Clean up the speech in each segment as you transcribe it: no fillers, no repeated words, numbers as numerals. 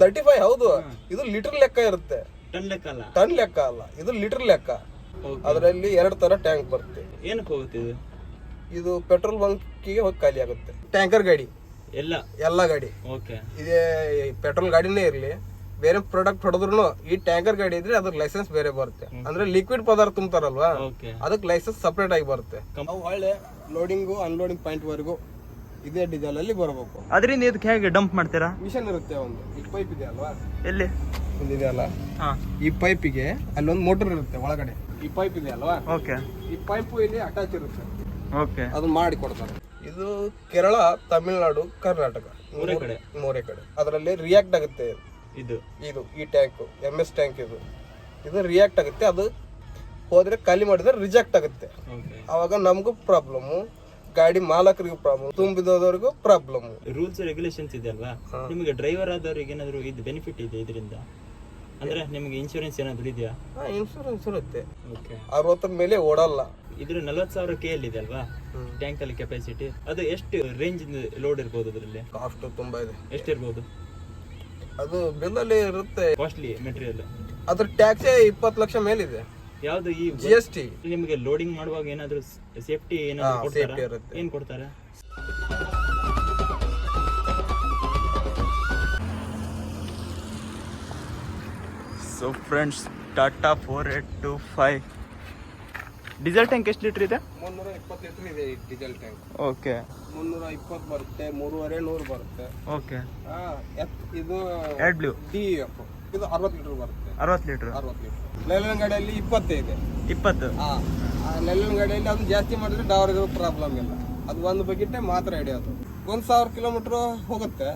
35 ಹೌದು. ಇದು ಲೀಟರ್ ಲೆಕ್ಕ ಇರುತ್ತೆ, ಟನ್ ಲೆಕ್ಕ ಅಲ್ಲ. ಟನ್ ಲೆಕ್ಕ ಅಲ್ಲ, ಇದು ಲೀಟರ್ ಲೆಕ್ಕ. ಅದರಲ್ಲಿ 2 ತರ ಟ್ಯಾಂಕ್ ಬರುತ್ತೆ. ಏನಕ್ಕೆ ಹೋಗುತ್ತೆ ಇದು? ಇದು ಪೆಟ್ರೋಲ್ ಬಂಕಿಗೆ ಹೋಗಿ ಖಾಲಿ ಆಗುತ್ತೆ. ಟ್ಯಾಂಕರ್ ಗಾಡಿ ಎಲ್ಲ ಗಾಡಿ ಇದೇ ಪೆಟ್ರೋಲ್ ಗಾಡಿನೇ ಇರ್ಲಿ, ಬೇರೆ ಪ್ರಾಡಕ್ಟ್ ಹೊಡೆದ್ರು ಈ ಟ್ಯಾಂಕರ್ ಗಾಡಿ ಇದ್ರೆ ಅದ್ರ ಲೈಸೆನ್ಸ್ ಬೇರೆ ಬರುತ್ತೆ. ಅಂದ್ರೆ ಲಿಕ್ವಿಡ್ ಪದಾರ್ಥ ತುಂಬ್ತಾರಲ್ವಾ, ಅದಕ್ಕೆ ಲೈಸೆನ್ಸ್ ಸಪರೇಟ್ ಆಗಿ ಬರುತ್ತೆ. ನಾವು ಒಳ್ಳೆ ಲೋಡಿಂಗು ಅನ್ಲೋಡಿಂಗ್ ಪಾಯಿಂಟ್ ವರೆಗೂ ಇದೇ ಡೀಸೆಲ್ ಅಲ್ಲಿ ಬರಬೇಕು. ಅದರಿಂದ ಇದಕ್ಕೆ ಹೇಗೆ ಡಂಪ್ ಮಾಡ್ತೀರಾ? ಮಿಷನ್ ಇರುತ್ತೆ, ಒಂದು ಈ ಪೈಪ್ ಇದೆ ಅಲ್ವಾ, ಎಲ್ಲಿ ಇದೆ ಅಲ್ಲ, ಈ ಪೈಪಿಗೆ ಅಲ್ಲೊಂದು ಮೋಟರ್ ಇರುತ್ತೆ ಒಳಗಡೆ. ಈ ಪೈಪ್ ಇದೆ ಅಲ್ವಾ, ಈ ಪೈಪ್ ಇಲ್ಲಿ ಅಟ್ಯಾಚ್ ಇರುತ್ತೆ, ಅದನ್ನ ಮಾಡಿ ಕೊಡ್ತಾರೆ. ಇದು ಕೇರಳ, ತಮಿಳುನಾಡು, ಕರ್ನಾಟಕ ಮೂರೇ ಕಡೆ ಅದರಲ್ಲಿ ರಿಯಾಕ್ಟ್ ಆಗುತ್ತೆ. ಇದು ಈ ಟ್ಯಾಂಕ್ MS ಟ್ಯಾಂಕ್ ಇದು ರಿಯಾಕ್ಟ್ ಆಗುತ್ತೆ. ಅದು ಹೋದ್ರೆ ಖಾಲಿ ಮಾಡಿದ್ರೆ ರಿಜೆಕ್ಟ್ ಆಗುತ್ತೆ. ಅವಾಗ ನಮಗೂ ಪ್ರಾಬ್ಲಮ್, ಗಾಡಿ ಮಾಲಕರಿಗೂ ಪ್ರಾಬ್ಲಮ್, ತುಂಬಿದವರಿಗೂ ಪ್ರಾಬ್ಲಮ್. ರೂಲ್ಸ್ ರೆಗ್ಯುಲೇಷನ್ಸ್ ಇದೆ ಅಲ್ವಾ, ನಿಮಗೆ ಡ್ರೈವರ್ ಆದವ್ರಿಗೆ ಏನಾದ್ರು ಇದು ಬೆನಿಫಿಟ್ ಇದೆ ಇದರಿಂದ? ಅಂದ್ರೆ ನಿಮಗೆ ಇನ್ಶೂರೆನ್ಸ್ ಏನಾದ್ರು ಇದೆಯಾ? ಇನ್ಶೂರೆನ್ಸ್ ಇರುತ್ತೆ. 60 ಮೇಲೆ ಓಡಲ್ಲ. ಇದ್ರ 40,000 KL ಇದೆ ಅಲ್ವಾ ಟ್ಯಾಂಕ್ ಅಲ್ಲಿ ಕೆಪಾಸಿಟಿ. ಅದು ಎಷ್ಟು ರೇಂಜ್ ಲೋಡ್ ಇರ್ಬೋದು? ಅದರಲ್ಲಿ ಕಾಸ್ಟ್ ತುಂಬಾ ಇದೆ. ಎಷ್ಟಿರ್ಬೋದು? ಅದು ಬಿಲ್ ಅಲ್ಲಿ ಇರುತ್ತೆ. Costly material. ಅದ್ರ ಟ್ಯಾಕ್ಸ್ 20 ಲಕ್ಷ ಮೇಲಿದೆ. ಯಾವ್ದು? ಈ GST. ನಿಮಗೆ ಲೋಡಿಂಗ್ ಮಾಡುವಾಗ ಏನಾದ್ರು ಸೇಫ್ಟಿ ಏನಾದ್ರು ಕೊಡ್ತಾರಾ? ಏನ್ ಕೊಡ್ತಾರೆ? So friends, Tata 4825 diesel tank ಎಷ್ಟು ಲೀಟರ್ ಇದೆ? 320 ಲೀಟರ್ ಇದೆ ಡೀಸೆಲ್ ಟ್ಯಾಂಕ್. ಓಕೆ. 320 ಬರುತ್ತೆ, 3.25 ಬರುತ್ತೆ. ಓಕೆ. ಇದು AdBlue DEF ಇದು 60 ಲೀಟರ್ ಬರುತ್ತೆ. 60 ಲೀಟರ್. ಲೈಲನ್ ಗಾಡಿಯಲ್ಲಿ 20 ಇದೆ. 20. ಲೈಲನ್ ಗಾಡಿಯಲ್ಲಿ ಅದು ಜಾಸ್ತಿ ಮಾಡಿದ್ರೆ ಡವರ್ಗೆ ಪ್ರಾಬ್ಲಮ್ ಇಲ್ಲ. ಅದು ಒಂದು ಬಕೆಟ್ ಮಾತ್ರ ಹಿಡಿಯೋದು. 1000 ಕಿಲೋಮೀಟರ್ ಹೋಗುತ್ತೆ,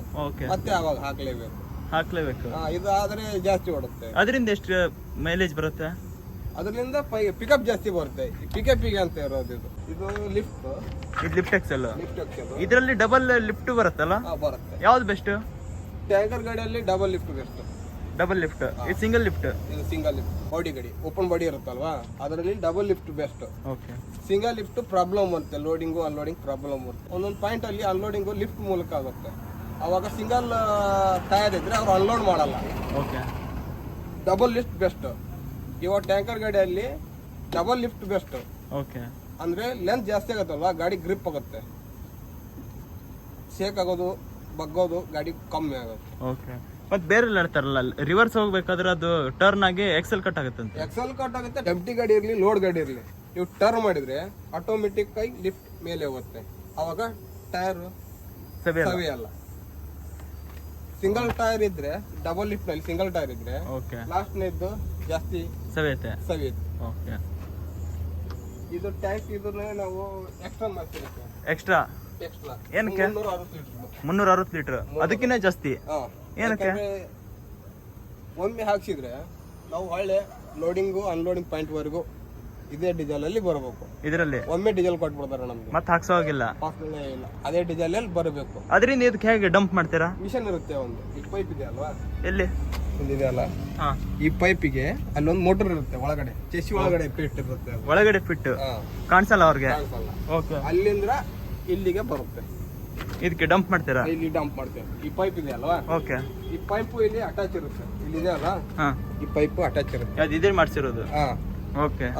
ಮತ್ತೆ ಅವಾಗ ಹಾಕ್ಲೇಬೇಕು. ಇದು ಆದ್ರೆ ಜಾಸ್ತಿ ಓಡುತ್ತೆ. ಅದರಿಂದ ಎಷ್ಟು ಮೈಲೇಜ್ ಬರುತ್ತೆ? ಅದರಿಂದ ಪಿಕಪ್ ಜಾಸ್ತಿ ಬರುತ್ತೆ. ಪಿಕಪ್ ಅಂತ ಇರೋದು ಇದು ಲಿಫ್ಟ್. ಇದು ಲಿಫ್ಟ್ ಎಕ್ಸೆಲ್. ಇದರಲ್ಲಿ ಡಬಲ್ ಲಿಫ್ಟ್ ಬರುತ್ತಲ್ಲ, ಬರುತ್ತೆ. ಯಾವ್ದು ಬೆಸ್ಟ್? ಟ್ಯಾಂಕರ್ ಗಾಡಿಯಲ್ಲಿ double lift best. Double lift. ಇದು ಸಿಂಗಲ್ ಲಿಫ್ಟ್. ಇದು ಸಿಂಗಲ್ ಲಿಫ್ಟ್. ಬಾಡಿ ಗಾಡಿ ಓಪನ್ ಬಾಡಿ ಇರುತ್ತಲ್ವಾ, ಅದರಲ್ಲಿ double lift best. Single lift problem ಬರುತ್ತೆ, ಲೋಡಿಂಗು ಅನ್ಲೋಡಿಂಗ್ ಪ್ರಾಬ್ಲಮ್ ಬರುತ್ತೆ. ಒಂದೊಂದು ಪಾಯಿಂಟ್ ಅಲ್ಲಿ ಅನ್ಲೋಡಿಂಗು ಲಿಫ್ಟ್ ಮೂಲಕ ಆಗುತ್ತೆ. ಅವಾಗ ಸಿಂಗಲ್ ಟೈರ್ ಇದ್ರೆ ಅವ್ರು ಅನ್ಲೋಡ್ ಮಾಡಲ್ಲ. Double lift best. ಇವಾಗ ಟ್ಯಾಂಕರ್ ಗಾಡಿಯಲ್ಲಿ ಡಬಲ್ ಲಿಫ್ಟ್ ಬೆಸ್ಟ್. ಅಂದ್ರೆ ಲೆಂತ್ ಜಾಸ್ತಿ ಆಗುತ್ತಲ್ವಾ, ಗಾಡಿ ಗ್ರಿಪ್ ಆಗುತ್ತೆ, ಶೇಕ್ ಆಗೋದು, ಬಗ್ಗೋದು ಗಾಡಿ ಕಮ್ಮಿ ಆಗುತ್ತೆ. ಮತ್ತೆ ಬೇರೆ ಹೇಳ್ತಾರಲ್ಲ, ರಿವರ್ಸ್ ಹೋಗ್ಬೇಕಾದ್ರೆ ಅದು ಟರ್ನ್ ಆಗಿ ಎಕ್ಸೆಲ್ ಕಟ್ ಆಗುತ್ತೆ ಅಂತ. ಎಕ್ಸೆಲ್ ಕಟ್ ಆಗುತ್ತೆ. ಎಂಟಿ ಗಾಡಿ ಇರ್ಲಿ, ಲೋಡ್ ಗಾಡಿ ಇರ್ಲಿ, ನೀವು ಟರ್ನ್ ಮಾಡಿದ್ರೆ ಆಟೋಮೆಟಿಕ್ ಆಗಿ ಲಿಫ್ಟ್ ಮೇಲೆ ಹೋಗುತ್ತೆ. ಅವಾಗ ಟೈರ್ ಸವಿಯಲ್ಲ. ಸಿಂಗಲ್ ಟೈರ್ ಇದ್ರೆ, ಡಬಲ್ ಲಿಫ್ಟ್ ನಲ್ಲಿ ಸಿಂಗಲ್ ಟೈರ್ ಇದ್ರೆ ಲಾಸ್ಟ್ ನೇದ್ದು ಜಾಸ್ತಿ ಸವಿಯುತ್ತೆ. ಇದು ಟ್ಯಾಂಕ್ ಇದನ್ನ ನಾವು ಎಕ್ಸ್ಟ್ರಾ ಮಾಡ್ತೀವಿ. ಎಕ್ಸ್ಟ್ರಾ ಏನಕ್ಕೆ? 360 ಲೀಟರ್. ಅದಕ್ಕಿಂತ ಜಾಸ್ತಿ ಏನಕ್ಕೆ? ಒಮ್ಮೆ ಹಾಕ್ಸಿದ್ರೆ ನಾವು ಒಳ್ಳೆ ಲೋಡಿಂಗು ಅನ್ಲೋಡಿಂಗ್ ಪಾಯಿಂಟ್ ವರೆಗೂ ಇದೇ ಡೀಸೆಲ್ ಅಲ್ಲಿ ಬರಬೇಕು. ಇದರಲ್ಲಿ ಒಮ್ಮೆ ಡೀಸೆಲ್ ಕೊಟ್ಬಿಡ್ತಾರೆ ನಮ್ಗೆ, ಮತ್ತೆ ಹಾಕ್ಸೋ ಹೋಗಿಲ್ಲ. ಇಲ್ಲ, ಅದೇ ಡೀಸೆಲ್ ಅಲ್ಲಿ ಬರಬೇಕು. ಅದರಿಂದ ಇದಕ್ಕೆ ಹೇಗೆ ಡಂಪ್ ಮಾಡ್ತೀರಾ? ಮಿಷನ್ ಇರುತ್ತೆ, ಒಂದು ಈ ಪೈಪ್ ಇದೆ ಅಲ್ವಾ, ಎಲ್ಲಿ ಇದೆ ಅಲ್ಲ, ಈ ಪೈಪಿಗೆ ಅಲ್ಲೊಂದು ಮೋಟರ್ ಇರುತ್ತೆ ಒಳಗಡೆ, ಚೆಸಿ ಒಳಗಡೆ ಫಿಟ್ ಇರುತ್ತೆ. ಒಳಗಡೆ ಫಿಟ್ ಕಾಣಿಸಲ್ಲ ಅವ್ರಿಗೆ. ಅಲ್ಲಿಂದ ಇಲ್ಲಿಗೆ ಬರುತ್ತೆ. ಇದಕ್ಕೆ ಡಂಪ್ ಮಾಡ್ತೀರಾ? ಇಲ್ಲಿ ಡಂಪ್ ಮಾಡ್ತೇವೆ. ಈ ಪೈಪ್ ಇದೆ ಅಲ್ವಾ, ಈ ಪೈಪ್ ಇಲ್ಲಿ ಅಟ್ಯಾಚ್ ಇರುತ್ತೆ. ಇಲ್ಲಿದೆ ಅಲ್ಲ, ಈ ಪೈಪ್ ಅಟ್ಯಾಚ್ ಇರುತ್ತೆ. ಇದೇ ಮಾಡ್ಸಿರೋದು.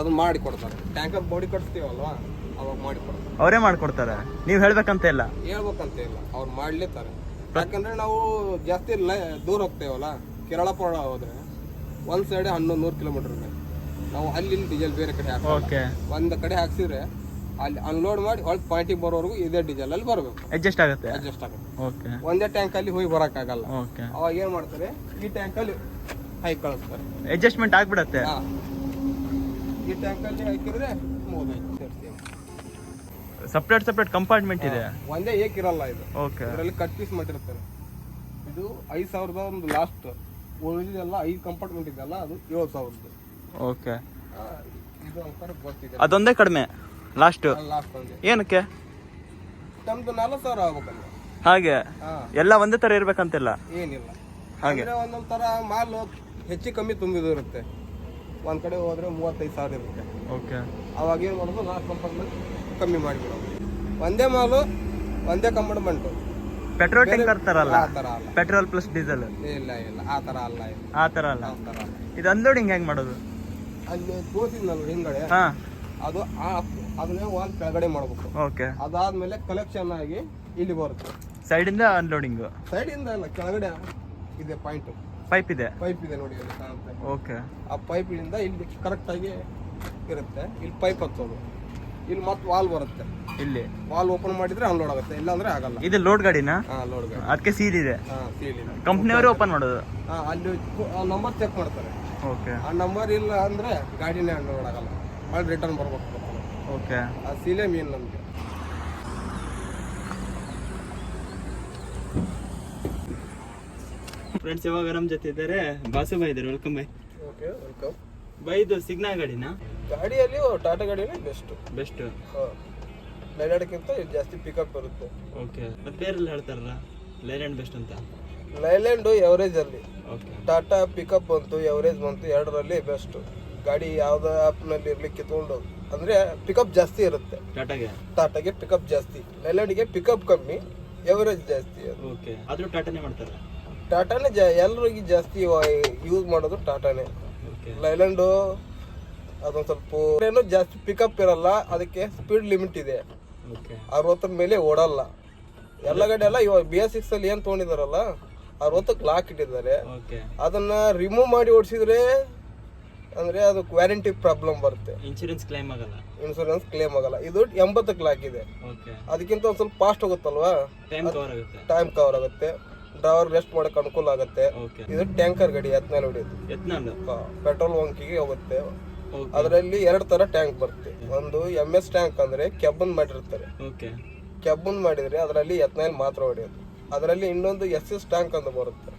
ಅದು ಮಾಡಿ ಕೊಡ್ತಾರೆ. ಟ್ಯಾಂಕರ್ ಬಾಡಿ ಕಟ್ಸ್ತೀವಲ್ವಾ, ಅವಾಗ ಮಾಡಿ ಕೊಡ್ತಾರೆ. ಅವರೇ ಮಾಡ್ಕೊಡ್ತಾರೆ, ನೀವ್ ಹೇಳ್ಬೇಕಂತ ಇಲ್ಲ. ಹೇಳ್ಬೇಕಂತ ಇಲ್ಲ, ಅವ್ರು ಮಾಡ್ಲೇತಾರೆ. ಯಾಕಂದ್ರೆ ನಾವು ಜಾಸ್ತಿ ದೂರ ಹೋಗ್ತೇವಲ್ಲ, ಕೇರಳ ಪುರ ಹೋದ್ರೆ ಒಂದ್ ಸೈಡ್ 1100 ಕಿಲೋಮೀಟರ್ ಇದೆ. ನಾವು ಅಲ್ಲಿ ಡೀಸೆಲ್ ಬೇರೆ ಕಡೆ ಹಾಕಿ ಒಂದ್ ಕಡೆ ಹಾಕ್ಸಿದ್ರೆ ಅಲ್ಲಿ ಅನ್ಲೋಡ್ ಮಾಡಿ ಹೊಳ್ ಪಾಯಿಂಟಿಗೆ ಬರೋವರೆಗೂ ಇದೇ ಡೀಸೆಲ್ ಅಲ್ಲಿ ಬರಬೇಕು. ಅಡ್ಜಸ್ಟ್ ಆಗುತ್ತೆ. ಒಂದೇ ಟ್ಯಾಂಕ್ ಅಲ್ಲಿ ಹೋಗಿ ಬರಕ್ ಆಗಲ್ಲ. ಅವಾಗ ಏನ್ ಮಾಡ್ತಾರೆ, ಈ ಟ್ಯಾಂಕ್ ಅಲ್ಲಿ ಹಾಕಿ ಕಳಿಸ್ತಾರೆ. ಅಡ್ಜಸ್ಟ್ಮೆಂಟ್ ಆಗ್ಬಿಡತ್ತೆ. ಈ ಟ್ಯಾಂಕ್ ಅಲ್ಲಿ ಹಾಕಿದ್ರೆ ಸಪ್ರೇಟ್ ಕಂಪಾರ್ಟ್ಮೆಂಟ್ ಇದೆ. ಒಂದೇ ಏಕಿರಲ್ಲ ಇದು. ಇದರಲ್ಲಿ ಕಟ್ ಪೀಸ್ ಮಾಡಿರ್ತಾರೆ. ಇದು 5,000 ಒಂದು ಲಾಸ್ಟ್. ಉಳಿದೆಲ್ಲ 5 ಕಂಪಾರ್ಟ್ಮೆಂಟ್ ಇದೆಲ್ಲ, ಅದು 7,000. ಅದೊಂದೇ ಕಡಿಮೆ ಲಾಸ್ಟ್. ಏನಕ್ಕೆ? ನಮ್ದು 4,000 ಆಗ್ಬೇಕಲ್ಲ. ಹಾಗೆ ಎಲ್ಲ ಒಂದೇ ತರ ಇರ್ಬೇಕಂತಿಲ್ಲ. ಏನಿಲ್ಲ, ಹಾಗೆ ಒಂದೊಂದ್ ತರ ಮಾಲ್ ಹೆಚ್ಚು ಕಮ್ಮಿ ತುಂಬಿದು ಇರುತ್ತೆ. ಒಂದ್ ಕಡೆ ಹೋದ್ರೆ 35,000 ಇರುತ್ತೆ. ಅವಾಗ ಏನ್ ಮಾಡೋದು, 4 ಕಂಪಾರ್ಟ್ಮೆಂಟ್ ಕಮ್ಮಿ ಮಾಡಿಬಿಡೋದು. ಒಂದೇ ಮಾಲು ಒಂದೇ ಕಂಪಾರ್ಟ್ಮೆಂಟ್ ಪೆಟ್ರೋಲ್ ಟ್ಯಾಂಕರ್ ತರಲ್ಲ, ಆ ಥರ ಅಲ್ಲ. ಪೆಟ್ರೋಲ್ ಪ್ಲಸ್ ಡೀಸೆಲ್ ಇಲ್ಲ ಆ ಥರ ಅಲ್ಲ ಇದು. ಆ ತರ ಅಲ್ಲ. ಆ ಥರ ಅಲ್ಲ. ಇದು ಅನ್ಲೋಡಿಂಗ್ ಹೆಂಗ್ ಮಾಡೋದು? ಅಲ್ಲಿ ತೋರಿಸಿದ್ನಲ್ಲ ಹಿಂಗಡೆ, ಹಾ ಅದು ಅದನ್ನೇ ವಾಲ್ ಕೆಳಗಡೆ ಮಾಡ್ಬೇಕು. ಓಕೆ. ಅದಾದ್ಮೇಲೆ ಕಲೆಕ್ಷನ್ ಆಗಿ ಇಲ್ಲಿ ಬರುತ್ತೆ. ಸೈಡಿಂದ ಅನ್ಲೋಡಿಂಗ್, ಸೈಡಿಂದ ಇಲ್ಲ, ಕೆಳಗಡೆ ಇದೆ ಪಾಯಿಂಟ್, ಪೈಪ್ ಇದೆ. ಪೈಪ್ ಇದೆ ನೋಡಿ ಅಲ್ಲಿ ಕಾಣುತ್ತೆ. ಓಕೆ. ಆ ಪೈಪಿನಿಂದ ಇಲ್ಲಿ ಕರೆಕ್ಟ್ ಆಗಿ ಇರುತ್ತೆ. ಇಲ್ಲಿ ಪೈಪ್ ಹಚ್ಚೋದು, ಇಲ್ಲಿ ಮತ್ತೆ ವಾಲ್ ಬರುತ್ತೆ. ಇಲ್ಲಿ ವಾಲ್ ಓಪನ್ ಮಾಡಿದ್ರೆ ಅನ್ಲೋಡ್ ಆಗುತ್ತೆ, ಇಲ್ಲ ಅಂದ್ರೆ ಆಗಲ್ಲ. ಇದು ಲೋಡ್ ಗಾಡಿನಾ? ಹಾ, ಲೋಡ್ ಗಾಡಿ. ಅದಕ್ಕೆ ಸೀಲ್ ಇದೆ. ಹಾ, ಸೀಲ್ ಇದೆ. ಕಂಪ್ನಿಯವರು ಓಪನ್ ಮಾಡೋದು? ಹಾ, ಅಲ್ಲಿ ನಂಬರ್ ಚೆಕ್ ಮಾಡ್ತಾರೆ. ಓಕೆ. ಆ ನಂಬರ್ ಇಲ್ಲ ಅಂದ್ರೆ ಗಾಡಿನೇ ಅನ್ಲೋಡ್ ಆಗಲ್ಲ, ಮಾಡಿ ರಿಟರ್ನ್ ಬರ್ಬೇಕು. ಓಕೆ. ಆ ಸೀಲೇ ಮೀನ್ ನಮಗೆ. ಫ್ರೆಂಡ್ಸ್, ಇವಾಗ ನಮ್ಮ ಜೊತೆ ಇದ್ದಾರೆ ಬಾಸು ಬೈ ಇದ್ದಾರೆ. Welcome by. Okay, welcome by. ಇದು ಸಿಗ್ನಾ ಗಾಡಿನಾ? ಗಾಡಿಯಲ್ಲಿ ಟಾಟಾ ಗಾಡಿನೇ ಬೆಸ್ಟ್. ಬೆಸ್ಟ್. ಲೈಲ್ಯಾಂಡ್ಗಿಂತ ಜಾಸ್ತಿ ಪಿಕಪ್ ಬರುತ್ತೆ. ಓಕೆ. ಮತ್ತೆ ಬೇರೆಲ್ಲ ಹೇಳ್ತಾರಲ್ಲ ಲೈಲ್ಯಾಂಡ್ ಬೆಸ್ಟ್ ಅಂತ. ಲೈಲ್ಯಾಂಡ್ ಎವರೇಜ್ ಅಲ್ಲಿ, ಓಕೆ. ಟಾಟಾ ಪಿಕಪ್ ಬಂತು, ಎವರೇಜ್ ಬಂತು, ಎರಡರಲ್ಲಿ ಬೆಸ್ಟ್. ಗಾಡಿ ಯಾವ್ದು ಆಪ್ನಲ್ಲಿ ಇರ್ಲಿಕ್ಕೆ ತೊಗೊಂಡು ಅಂದ್ರೆ ಪಿಕಪ್ ಜಾಸ್ತಿ ಇರುತ್ತೆ. ಟಾಟಾಗೆ ಪಿಕಪ್ ಜಾಸ್ತಿ, ಲೈಲ್ಯಾಂಡ್ಗೆ ಪಿಕಪ್ ಕಮ್ಮಿ, ಎವರೇಜ್ ಜಾಸ್ತಿ. ಓಕೆ. ಆದ್ರೂ ಟಾಟಾನೇ ಮಾಡ್ತಾರೆ. ಟಾಟಾನೇ ಎಲ್ಲರಿಗೆ ಜಾಸ್ತಿ ಯೂಸ್ ಮಾಡೋದು ಟಾಟಾನೇ. ಓಕೆ. ಲೈಲ್ಯಾಂಡು ಅದೊಂದು ಸ್ವಲ್ಪ ಏನೋ ಜಾಸ್ತಿ ಪಿಕಪ್ ಇರಲ್ಲ, ಅದಕ್ಕೆ ಸ್ಪೀಡ್ ಲಿಮಿಟ್ ಇದೆ. ಓಕೆ. 60 ಮೇಲೆ ಓಡಲ್ಲ. ಎಲ್ಲ ಗಾಡಿ ಎಲ್ಲ ಇವಾಗ BS6 ಅಲ್ಲಿ ಏನ್ ತೊಗೊಂಡಿದಾರಲ್ಲ 60ಕ್ಕೆ ಲಾಕ್ ಇಟ್ಟಿದ್ದಾರೆ. ಓಕೆ. ಅದನ್ನ ರಿಮೂವ್ ಮಾಡಿ ಓಡಿಸಿದ್ರೆ ಅಂದ್ರೆ ಅದು ವ್ಯಾರಂಟಿ ಪ್ರಾಬ್ಲಮ್ ಬರುತ್ತೆ, ಇನ್ಶೂರೆನ್ಸ್ ಕ್ಲೈಮ್ ಆಗಲ್ಲ. ಇನ್ಶೂರೆನ್ಸ್ ಕ್ಲೇಮ್ ಆಗಲ್ಲ. ಇದು 80ಕ್ಕೆ ಲಾಕ್ ಇದೆ. ಓಕೆ. ಅದಕ್ಕಿಂತ ಒಂದ್ ಸ್ವಲ್ಪ ಫಾಸ್ಟ್ ಹೋಗುತ್ತಲ್ವಾ, ಟೈಮ್ ಕವರ್ ಆಗುತ್ತೆ. ಟೈಮ್ ಕವರ್ ಆಗುತ್ತೆ, ಡ್ರೈವರ್ ರೆಸ್ಟ್ ಮಾಡಕ್ ಅನುಕೂಲ ಆಗುತ್ತೆ. ಓಕೆ. ಇದು ಟ್ಯಾಂಕರ್ ಗಾಡಿ, ಎತ್ನಾಲ್ ಹೊಡಿಯೋದು. ಎತ್ನಾಲ್ ಪೆಟ್ರೋಲ್ ಬಂಕಿಗೆ ಹೋಗುತ್ತೆ. ಓಕೆ. ಅದರಲ್ಲಿ 2 ತರ ಟ್ಯಾಂಕ್ ಬರುತ್ತೆ. ಒಂದು MS ಟ್ಯಾಂಕ್ ಅಂದ್ರೆ ಕೆಬ್ಬನ್ ಮಾಡಿರ್ತಾರೆ. ಓಕೆ. ಕೆಬ್ಬನ್ ಮಾಡಿದ್ರೆ ಅದರಲ್ಲಿ ಎತ್ನಾಲ್ ಮಾತ್ರ ಹೊಡೆಯೋದು. ಅದರಲ್ಲಿ ಇನ್ನೊಂದು SS ಟ್ಯಾಂಕ್ ಅಂತ ಬರುತ್ತೆ,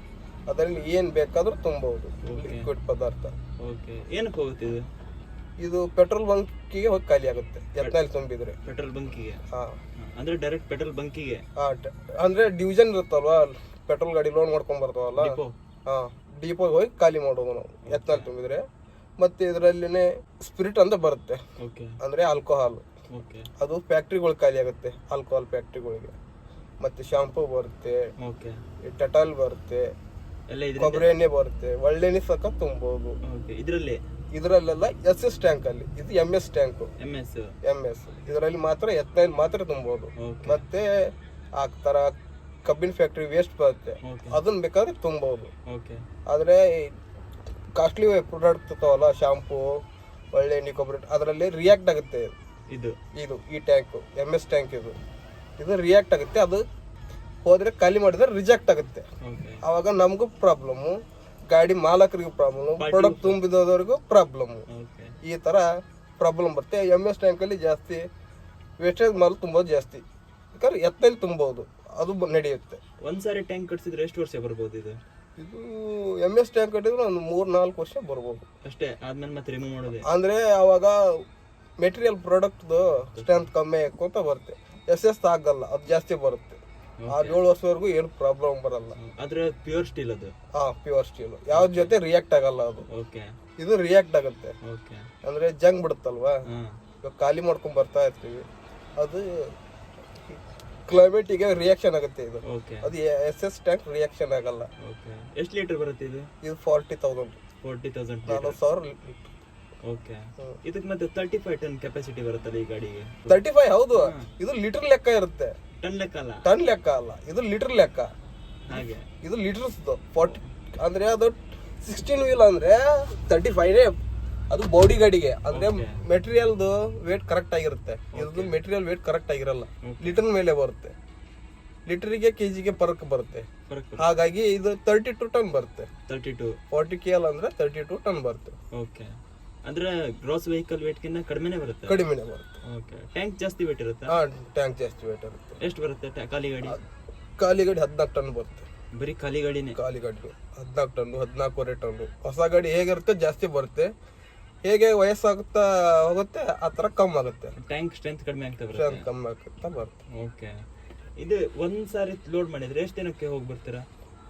ಅದರಲ್ಲಿ ಏನ್ ಬೇಕಾದ್ರೂ ತುಂಬಬಹುದು ಲಿಕ್ವಿಡ್ ಪದಾರ್ಥ. ಓಕೆ. ಏನಕ್ಕೆ ಹೋಗುತ್ತೆ ಇದು? ಇದು ಪೆಟ್ರೋಲ್ ಬಂಕಿಗೆ ಹೋಗಿ ಖಾಲಿ ಆಗುತ್ತೆ ಎತ್ನಾಲ್ ತುಂಬಿದ್ರೆ. ಪೆಟ್ರೋಲ್ ಬಂಕಿಗೆ? ಹಾ, ಅಂದ್ರೆ ಡೈರೆಕ್ಟ್ ಪೆಟ್ರೋಲ್ ಬಂಕಿಗೆ. ಅಂದ್ರೆ ಡಿವಿಷನ್ ಇರುತ್ತಲ್ವಾ, ಪೆಟ್ರೋಲ್ ಗಾಡಿ ಲೋಡ್ ಮಾಡ್ಕೊಂಡ್ ಬರ್ತಾವಲ್ಲ, ಹಾ, ಡಿಪೋ ಹೋಗಿ ಖಾಲಿ ಮಾಡೋದು ನಾವು ಎತ್ನಾಲ್ ತುಂಬಿದ್ರೆ. ಮತ್ತೆ ಇದರಲ್ಲಿನೇ ಸ್ಪಿರಿಟ್ ಅಂತ ಬರುತ್ತೆ. ಓಕೆ. ಅಂದ್ರೆ ಆಲ್ಕೋಹಾಲ್. ಓಕೆ. ಅದು ಫ್ಯಾಕ್ಟ್ರಿಗಳು ಖಾಲಿ ಆಗುತ್ತೆ, ಆಲ್ಕೋಹಾಲ್ ಫ್ಯಾಕ್ಟ್ರಿಗಳಿಗೆ. ಮತ್ತೆ ಶಾಂಪೂ ಬರುತ್ತೆ. ಓಕೆ. ಟೆಟಾಲ್ ಬರುತ್ತೆ, ಎಲ್ಲ ಇದೆ. ಕೊಬ್ಬರಿ ಎಣ್ಣೆ ಬರುತ್ತೆ, ಒಳ್ಳೆಣ್ಣೆ ಸಕ ತುಂಬಬಹುದು. ಓಕೆ. ಇದರಲ್ಲೆಲ್ಲ SS ಟ್ಯಾಂಕ್ ಅಲ್ಲಿ. ಇದು MS ಟ್ಯಾಂಕ್. MS ಇದರಲ್ಲಿ ಮಾತ್ರ ಎತ್ನಾಲ್ ಮಾತ್ರ ತುಂಬಬಹುದು. ಮತ್ತೆ ಆ ತರ ಕಬ್ಬಿನ ಫ್ಯಾಕ್ಟ್ರಿ ವೇಸ್ಟ್ ಬರುತ್ತೆ, ಅದನ್ನ ಬೇಕಾದ್ರೆ ತುಂಬಬಹುದು. ಆದ್ರೆ ಕಾಸ್ಟ್ಲಿ ಪ್ರಾಡಕ್ಟ್ ಇರ್ತಾವಲ್ಲ, ಶಾಂಪೂ, ಒಳ್ಳೆಣ್ಣೆ, ಕೊಬ್ಬರಿ, ಅದರಲ್ಲಿ ರಿಯಾಕ್ಟ್ ಆಗುತ್ತೆ. ಇದು ಈ ಟ್ಯಾಂಕ್ MS ಟ್ಯಾಂಕ್ ಇದು ರಿಯಾಕ್ಟ್ ಆಗುತ್ತೆ. ಅದು ಹೋದ್ರೆ ಖಾಲಿ ಮಾಡಿದ್ರೆ ರಿಜೆಕ್ಟ್ ಆಗುತ್ತೆ. ಅವಾಗ ನಮಗೂ ಪ್ರಾಬ್ಲಮ್, ಗಾಡಿ ಮಾಲಕರಿಗೂ ಪ್ರಾಬ್ಲಮ್, ಪ್ರಾಡಕ್ಟ್ ತುಂಬಿದವರಿಗೂ ಪ್ರಾಬ್ಲಮ್. ಈ ತರ ಪ್ರಾಬ್ಲಮ್ ಬರುತ್ತೆ. MS ಟ್ಯಾಂಕ್ ಅಲ್ಲಿ ಜಾಸ್ತಿ ವೇಸ್ಟೇಜ್ ಮಾಲ್ ತುಂಬೋದು ಜಾಸ್ತಿ, ಯಾಕಂದ್ರೆ ಎತ್ತಲ್ಲಿ ತುಂಬಬಹುದು, ಅದು ನಡೆಯುತ್ತೆ. ಒಂದ್ಸಾರಿ ಟ್ಯಾಂಕ್ ಕಟ್ಸಿದ್ರೆ ಎಷ್ಟು ವರ್ಷ ಬರ್ಬೋದು ಇದು? ಇದು MS ಟ್ಯಾಂಕ್ ಕಟ್ಟಿದ್ರೆ ಒಂದು 3-4 ವರ್ಷ ಬರ್ಬೋದು ಅಷ್ಟೇ. ಆದ್ಮೇಲೆ ಮತ್ತೆ ರಿಮೂವ್ ಮಾಡೋದು. ಅಂದ್ರೆ ಅವಾಗ ಮೆಟೀರಿಯಲ್ ಪ್ರಾಡಕ್ಟ್ ಸ್ಟ್ರೆಂತ್ ಕಮ್ಮಿ ಹಾಕೋತ ಬರುತ್ತೆ. SS ಆಗಲ್ಲ, ಅದು ಜಾಸ್ತಿ ಬರುತ್ತೆ. 7 ವರ್ಷವರೆಗೂ ಏನು ಪ್ರಾಬ್ಲಮ್ ಬರಲ್ಲ. ಆದ್ರೆ ಪ್ಯೂರ್ ಸ್ಟೀಲ್ ಅದು. ಪ್ಯೂರ್ ಸ್ಟೀಲ್, ಯಾವ ಜೊತೆ ರಿಯಾಕ್ಟ್ ಆಗಲ್ಲ ಅದು. ಇದು ರಿಯಾಕ್ಟ್ ಆಗುತ್ತೆ. ಅಂದ್ರೆ ಜಂಗ್ ಬಿಡುತ್ತಲ್ವಾ, ಇವಾಗ ಖಾಲಿ ಮಾಡ್ಕೊಂಡ್ ಬರ್ತಾ ಇರ್ತೀವಿ, ಅದು ಕ್ಲೈಮೇಟಿಗೆ ರಿಯಾಕ್ಷನ್ ಆಗುತ್ತೆ. ಇದು ಅದು SS ಟ್ಯಾಂಕ್ ರಿಯಾಕ್ಷನ್ ಆಗಲ್ಲ. ಎಷ್ಟು ಲೀಟರ್ ಬರುತ್ತೆ ಇದು? ಇದು 40,000 40,000 ಓಕೆ. ಇದಕ್ಕೆ ಮತ್ತೆ 35 ಟನ್ ಕೆಪಾಸಿಟಿ ಬರುತ್ತಲ್ಲ ಈ ಗಾಡಿಗೆ? 35 ಹೌದು. ಇದು ಲೀಟರ್ ಲೆಕ್ಕ ಇರುತ್ತೆ, ಟನ್ ಲೆಕ್ಕ ಅಲ್ಲ. ಟನ್ ಲೆಕ್ಕ ಅಲ್ಲ, ಇದು ಲೀಟರ್ ಲೆಕ್ಕ. ಹಾಗೆ ಇದು ಲೀಟರ್ಸ್ 40 ಅಂದ್ರೆ ಅದು 16 ವೀಲ್ ಅಂದ್ರೆ 35 ಅದು ಬಾಡಿ ಗಾಡಿಗೆ. ಅಂದ್ರೆ ಮೆಟೀರಿಯಲ್ದು ವೇಟ್ ಕರೆಕ್ಟ್ ಆಗಿರುತ್ತೆ. ಇದು ಮೆಟೀರಿಯಲ್ ವೇಟ್ ಕರೆಕ್ಟ್ ಆಗಿರಲ್ಲ, ಲೀಟರ್ ಮೇಲೆ ಬರುತ್ತೆ. ಲೀಟರ್ಗೆ ಕೆಜಿಗೆ ಫರಕ್ ಬರುತ್ತೆ. ಹಾಗಾಗಿ ಇದು 32 ಟನ್ ಬರುತ್ತೆ. 40 KL ಅಂದ್ರೆ 32 ಟನ್ ಬರುತ್ತೆ. ಓಕೆ. ಅಂದ್ರೆ ಗ್ರಾಸ್ ವೆಹಿಕಲ್ ವೇಟ್ ಗಿಂತ ಕಡಿಮೆನೇ ಬರುತ್ತೆ. ಓಕೆ. ಟ್ಯಾಂಕ್ ಜಾಸ್ತಿ ವೇಟ್ ಇರುತ್ತೆ? ಟ್ಯಾಂಕ್ ಜಾಸ್ತಿ ವೇಟ್ ಇರುತ್ತೆ. ಎಷ್ಟು ಬರುತ್ತೆ ಖಾಲಿ ಗಾಡಿ? 14 ಟನ್ ಬರುತ್ತೆ. ಬರೀ ಖಾಲಿ ಗಾಡಿನೇ? ಖಾಲಿ ಗಾಡಿ 14 ಟನ್, 14.5 ಟನ್. ಹೊಸ ಗಾಡಿ ಹೇಗಿರುತ್ತೆ ಜಾಸ್ತಿ ಬರುತ್ತೆ, ಹೇಗೆ ವಯಸ್ಸಾಗುತ್ತಾ ಹೋಗುತ್ತೆ ಆ ತರ ಕಮ್ಮಿ ಆಗುತ್ತೆ. ಟ್ಯಾಂಕ್ ಸ್ಟ್ರೆಂತ್ ಕಡಿಮೆ ಆಗ್ತಾ ಬರುತ್ತೆ. ಓಕೆ. ಇದು ಒಂದ್ಸಾರಿ ಲೋಡ್ ಮಾಡಿದ್ರೆ ಎಷ್ಟು ದಿನಕ್ಕೆ ಹೋಗಿ ಬರ್ತೀರಾ?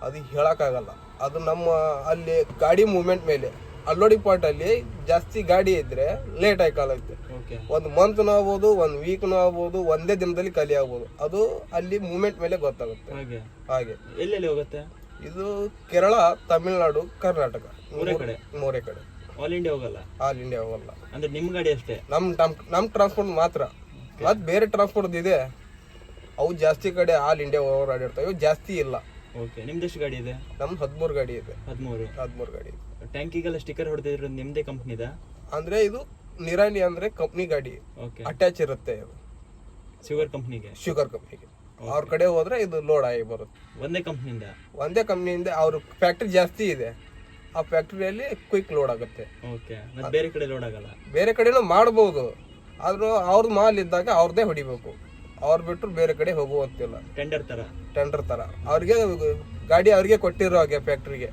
ಅದು ಹೇಳಕ್ಕಾಗಲ್ಲ, ಅದು ನಮ್ಮ ಅಲ್ಲಿ ಗಾಡಿ ಮೂವ್ಮೆಂಟ್ ಮೇಲೆ ಅನ್ಲೋಡಿಂಗ್ ಪಾಯಿಂಟ್ ಅಲ್ಲಿ ಜಾಸ್ತಿ ಗಾಡಿ ಇದ್ರೆ ಲೇಟ್ ಆಗಿ ಕಾಲುತ್ತೆ. ಓಕೆ. ಒಂದು ಮಂತ್ನೂ ಆಗ್ಬೋದು, ಒಂದು ವೀಕ್ನೂ ಆಗ್ಬೋದು, ಒಂದೇ ದಿನದಲ್ಲಿ ಖಾಲಿ ಆಗ್ಬೋದು. ಅದು ಅಲ್ಲಿ ಮೂವ್ಮೆಂಟ್ ಮೇಲೆ ಗೊತ್ತಾಗುತ್ತೆ. ಹಾಗೆ ಎಲ್ಲೆಲ್ಲಿ ಹೋಗುತ್ತೆ ಇದು? ಕೇರಳ, ತಮಿಳ್ನಾಡು, ಕರ್ನಾಟಕ, ಮೂರೇ ಕಡೆ. ಆಲ್ ಇಂಡಿಯಾ ಹೋಗಲ್ಲ? ಆಲ್ ಇಂಡಿಯಾ ಹೋಗಲ್ಲ. ಅಂದ್ರೆ ನಿಮ್ ಗಾಡಿ ಅಷ್ಟೇ? ನಮ್ ಟ್ರಾನ್ಸ್ಪೋರ್ಟ್ ಮಾತ್ರ. ಮತ್ ಬೇರೆ ಟ್ರಾನ್ಸ್ಪೋರ್ಟ್ ಇದೆ, ಅವು ಜಾಸ್ತಿ ಕಡೆ ಆಲ್ ಇಂಡಿಯಾ ಓಡಾಡಿರ್ತವೆ, ಜಾಸ್ತಿ ಇಲ್ಲ. ಓಕೆ. ನಿಮ್ದೆಷ್ಟು ಗಾಡಿ ಇದೆ? ನಮ್ದು 13 ಗಾಡಿ ಇದೆ. 13 ಗಾಡಿ ಇದೆ. ಟ್ಯಾಂಕಿಗೆಲ್ಲ ಸ್ಟಿಕ್ಕರ್ ಹೊಡೆದಿರೋ ನಿಮ್ದೇ ಕಂಪ್ನಿದ? ಅಂದ್ರೆ ಇದು ನಿರಾಲಿ ಅಂದ್ರೆ ಕಂಪ್ನಿ ಗಾಡಿ. ಓಕೆ. ಅಟ್ಯಾಚ್ ಇರುತ್ತೆ ಇದು ಶುಗರ್ ಕಂಪ್ನಿಗೆ. ಅವ್ರ ಕಡೆ ಹೋದ್ರೆ ಇದು ಲೋಡ್ ಆಗಿ ಬರುತ್ತೆ. ಒಂದೇ ಕಂಪ್ನಿಯಿಂದ. ಅವ್ರ ಫ್ಯಾಕ್ಟ್ರಿ ಜಾಸ್ತಿ ಇದೆ, ಆ ಫ್ಯಾಕ್ಟ್ರಿಯಲ್ಲಿ ಕ್ವಿಕ್ ಲೋಡ್ ಆಗುತ್ತೆ. ಓಕೆ. ಮತ್ತೆ ಬೇರೆ ಕಡೆ ಲೋಡ್ ಆಗಲ್ಲ? ಬೇರೆ ಕಡೆನೂ ಮಾಡ್ಬೋದು, ಆದ್ರೂ ಅವ್ರದ್ದು ಮಾಲ್ ಇದ್ದಾಗ ಅವ್ರದ್ದೇ ಹೊಡಿಬೇಕು. ಅವ್ರು ಬಿಟ್ಟರು ಬೇರೆ ಕಡೆ ಹೋಗುವಂತಿಲ್ಲ. ಟೆಂಡರ್ ತರ ಅವ್ರಿಗೆ ಗಾಡಿ ಅವ್ರಿಗೆ ಕೊಟ್ಟಿರೋ ಹಾಗೆ ಫ್ಯಾಕ್ಟ್ರಿಗೆ.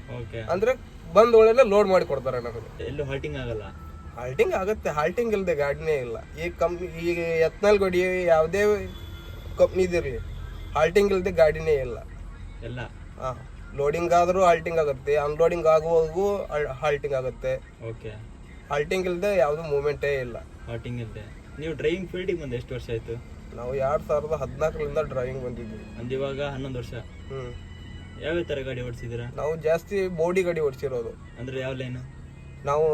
ಅಂದ್ರೆ ಬಂದ್ ಒಳ್ಳೆ ಲೋಡ್ ಮಾಡಿ ಕೊಡ್ತಾರೆ ನಮಗೆ. ಎಲ್ಲೂ ಹಾಲ್ಟಿಂಗ್ ಆಗಲ್ಲ? ಹಾಲ್ಟಿಂಗ್ ಆಗುತ್ತೆ, ಹಾಲ್ಟಿಂಗ್ ಇಲ್ಲದೆ ಗಾಡಿನೇ ಇಲ್ಲ. ಈ ಕಂಪ್ನಿ ಈಗ ಎತ್ನಾಲ್ ಗಾಡಿ ಯಾವುದೇ ಕಂಪ್ನಿದಿರ್ಲಿ, ಹಾಲ್ಟಿಂಗ್ ಇಲ್ಲದೆ ಗಾಡಿನೇ ಇಲ್ಲ ಎಲ್ಲ. ಲೋಡಿಂಗ್ ಆದ್ರೂ ಹಾಲ್ಟಿಂಗ್ ಆಗುತ್ತೆ, ಅನ್ಲೋಡಿಂಗ್ ಆಗುವಾಗೂ ಹಾಲ್ಟಿಂಗ್ ಆಗುತ್ತೆ. ಓಕೆ. ಹಾಲ್ಟಿಂಗ್ ಇಲ್ಲದೆ ಯಾವ್ದು ಮೂವ್ಮೆಂಟೇ ಇಲ್ಲ. ಹಾಲ್ಟಿಂಗ್ ಇಲ್ಲದೆ. ನೀವು ಡ್ರೈವಿಂಗ್ ಫೀಲ್ಡಿಗೆ ಬಂದು ಎಷ್ಟು ವರ್ಷ ಆಯ್ತು? ನಾವು 2014 ಡ್ರೈವಿಂಗ್ ಬಂದಿದ್ವಿ. ಇವಾಗ 11 ವರ್ಷ. ಯಾವ ತರ ಗಾಡಿ ಓಡಿಸಿದ್ದೀರಾ? ನಾವು ಜಾಸ್ತಿ ಬೋಡಿ ಗಾಡಿ ಓಡಿಸಿರೋದು. ಅಂದ್ರೆ ಯಾವ ಲೈನ್? ನಾವು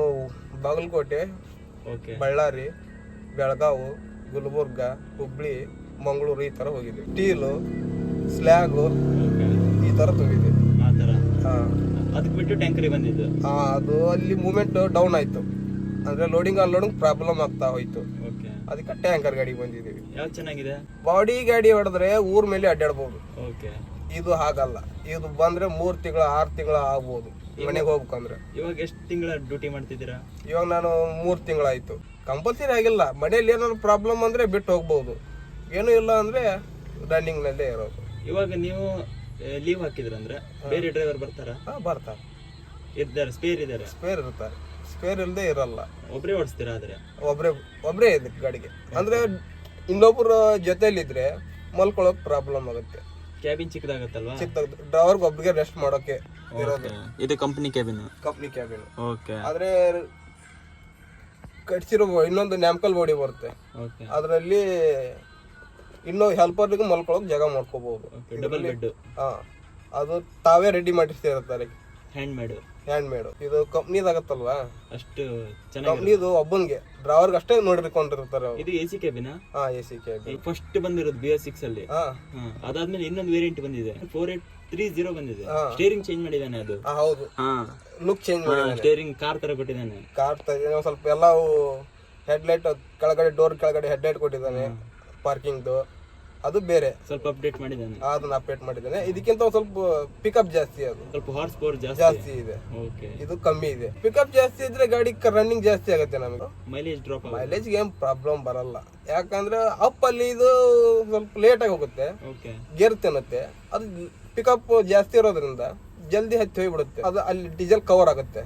ಬಾಗಲಕೋಟೆ, ಬಳ್ಳಾರಿ, ಬೆಳಗಾವು, ಗುಲ್ಬರ್ಗ, ಹುಬ್ಳಿ, ಮಂಗಳೂರು ಈ ತರ ಹೋಗಿದ್ವಿ. ಸ್ಟೀಲು, ಸ್ಲ್ಯಾಗು ಈ ತರ ತುಂಬಿದ್ವಿ. ಆ ತರ. ಅದಕ್ಕೆ ಬಿಟ್ಟು ಟ್ಯಾಂಕರಿ ಬಂದಿದ್ದು? ಅದು ಅಲ್ಲಿ ಮೂವ್ಮೆಂಟ್ ಡೌನ್ ಆಯ್ತು, ಅಂದ್ರೆ ಲೋಡಿಂಗ್ ಅನ್ಲೋಡಿಂಗ್ ಪ್ರಾಬ್ಲಮ್ ಆಗ್ತಾ ಹೋಯ್ತು. ಅದಕ್ಕೆ ಟ್ಯಾಂಕರ್ ಗಾಡಿ ಬಂದಿದ್ದೀವಿ. ಯಾವ ಚೆನ್ನಾಗಿದೆ? ಬಾಡಿ ಗಾಡಿ ಹೊಡೆದ್ರೆ ಊರ್ ಮೇಲೆ ಅಡ್ಡಾಡ್ಬೋದು. ಓಕೆ. ಇದು ಹಾಗಲ್ಲ, ಇದು ಬಂದ್ರೆ 3 ತಿಂಗಳ 6 ತಿಂಗಳ ಆಗ್ಬೋದು ಮನೆಗೆ ಹೋಗ್ಬೇಕಂದ್ರೆ. ಇವಾಗ ಎಷ್ಟು ತಿಂಗಳ ಡ್ಯೂಟಿ ಮಾಡ್ತಿದ್ದೀರಾ? ಇವಾಗ ನಾನು 3 ತಿಂಗಳಾಯ್ತು. ಕಂಪಲ್ಸರಿ ಆಗಿಲ್ಲ, ಮನೇಲಿ ಏನಾದ್ರು ಪ್ರಾಬ್ಲಮ್ ಅಂದ್ರೆ ಬಿಟ್ಟು ಹೋಗ್ಬೋದು, ಏನು ಇಲ್ಲ ಅಂದ್ರೆ ರನ್ನಿಂಗ್ ನಲ್ಲೇ ಇರೋದು. ಇವಾಗ ನೀವು ಲೀವ್ ಹಾಕಿದ್ರಂದ್ರೆ ಬೇರೆ ಡ್ರೈವರ್ ಬರ್ತಾರಾ? ಬರ್ತಾರೆ, ಇದ್ದಾರೆ, ಸ್ಪೇರ್ ಇದ್ದಾರೆ? ಸ್ಪೇರ್ ಇರ್ತಾರೆ, ಸ್ಪೇರ್ ಇಲ್ಲದೆ ಇರಲ್ಲ. ಒಬ್ರೇ ಓಡಿಸ್ತೀರಾ? ಆದ್ರೆ ಒಬ್ರೇ ಇದೆ ಗಾಡಿಗೆ. ಅಂದ್ರೆ ಇನ್ನೊಬ್ರು ಜೊತೆಲಿದ್ರೆ ಮಲ್ಕೊಳಕ್ ಪ್ರಾಬ್ಲಮ್ ಆಗುತ್ತೆ. ಕ್ಯಾಬಿನ್ ಚಿಕ್ಕದಾಗತ್ತಲ್ವಾ? ಡ್ರೈವರ್ಗೆ ಒಬ್ರಿಗೆ ರೆಸ್ಟ್ ಮಾಡೋಕೆ ಇರೋದು. ಇದು ಕಂಪನಿ ಕ್ಯಾಬಿನ್? ಓಕೆ. ಆದ್ರೆ ಕಟ್ಸಿರೋ ಇನ್ನೊಂದು ನ್ಯಾಮ್ಕಲ್ ಬಾಡಿ ಬರುತ್ತೆ, ಅದರಲ್ಲಿ ಇನ್ನೂ ಹೆಲ್ಪರ್ಗೆ ಮಲ್ಕೊಳಕ್ ಜಾಗ ಮಾಡ್ಕೋಬಹುದು. Double bed. ಅದು ತಾವೇ ರೆಡಿ ಮಾಡಿರ್ತಿರ್ತಾರೆ, ಹ್ಯಾಂಡ್ ಮೇಡ್. ಇದು ಕಂಪ್ನಿದಾಗತ್ತಲ್ವಾ, ಅಷ್ಟು ಕಂಪ್ನಿದು ಒಬ್ಬನ್ಗೆ ಡ್ರೈವರ್ಗೆ ಅಷ್ಟೇ ನೋಡಿಕೊಂಡಿರ್ತಾರೆ. ಇದು AC cabin? AC cabin first ಬಂದಿರೋದು BS6 ಅಲ್ಲಿ. ಅದಾದ್ಮೇಲೆ ಇನ್ನೊಂದು ವೇರಿಯಂಟ್ ಬಂದಿದೆ, 4830 ಬಂದಿದೆ. ಸ್ಟೇರಿಂಗ್ ಚೇಂಜ್ ಮಾಡಿದಾನೆ ಅದು? ಹೌದು, ಲುಕ್ ಚೇಂಜ್ ಮಾಡಿದಾನೆ. ಸ್ಟೇರಿಂಗ್ ಕಾರ್ ತರ ಕೊಟ್ಟಿದ್ದಾನೆ. ಸ್ವಲ್ಪ ಎಲ್ಲ ಹೆಡ್ಲೈಟ್ ಕೆಳಗಡೆ, ಡೋರ್ ಕೆಳಗಡೆ ಹೆಡ್ಲೈಟ್ ಕೊಟ್ಟಿದ್ದಾನೆ. ಪಾರ್ಕಿಂಗ್ದು ಅದು ಬೇರೆ ಸ್ವಲ್ಪ ಅಪ್ಡೇಟ್ ಮಾಡಿದ್ದಾನೆ, ಅದನ್ನ ಅಪ್ಡೇಟ್ ಮಾಡಿದ್ದಾನೆ. ಇದಕ್ಕಿಂತ ಸ್ವಲ್ಪ ಪಿಕಪ್ ಜಾಸ್ತಿ, ಅದು ಸ್ವಲ್ಪ ಹಾರ್ಸ್ ಪವರ್ ಜಾಸ್ತಿ ಇದೆ. ಇದು ಕಮ್ಮಿ ಇದೆ. ಪಿಕಪ್ ಜಾಸ್ತಿ ಇದ್ರೆ ಗಾಡಿ ರನ್ನಿಂಗ್ ಜಾಸ್ತಿ ಆಗುತ್ತೆ. ನಮಗೆ ಮೈಲೇಜ್ ಏನ್ ಪ್ರಾಬ್ಲಮ್ ಬರಲ್ಲ, ಯಾಕಂದ್ರೆ ಅಪ್ ಅಲ್ಲಿ ಇದು ಸ್ವಲ್ಪ ಲೇಟ್ ಆಗಿ ಹೋಗುತ್ತೆ, ಗೇರ್ ತಿನ್ನುತ್ತೆ. ಅದು ಪಿಕಪ್ ಜಾಸ್ತಿ ಇರೋದ್ರಿಂದ ಜಲ್ದಿ ಹತ್ತಿ ಹೋಗ್ಬಿಡುತ್ತೆ, ಅದು ಅಲ್ಲಿ ಡೀಸೆಲ್ ಕವರ್ ಆಗುತ್ತೆ.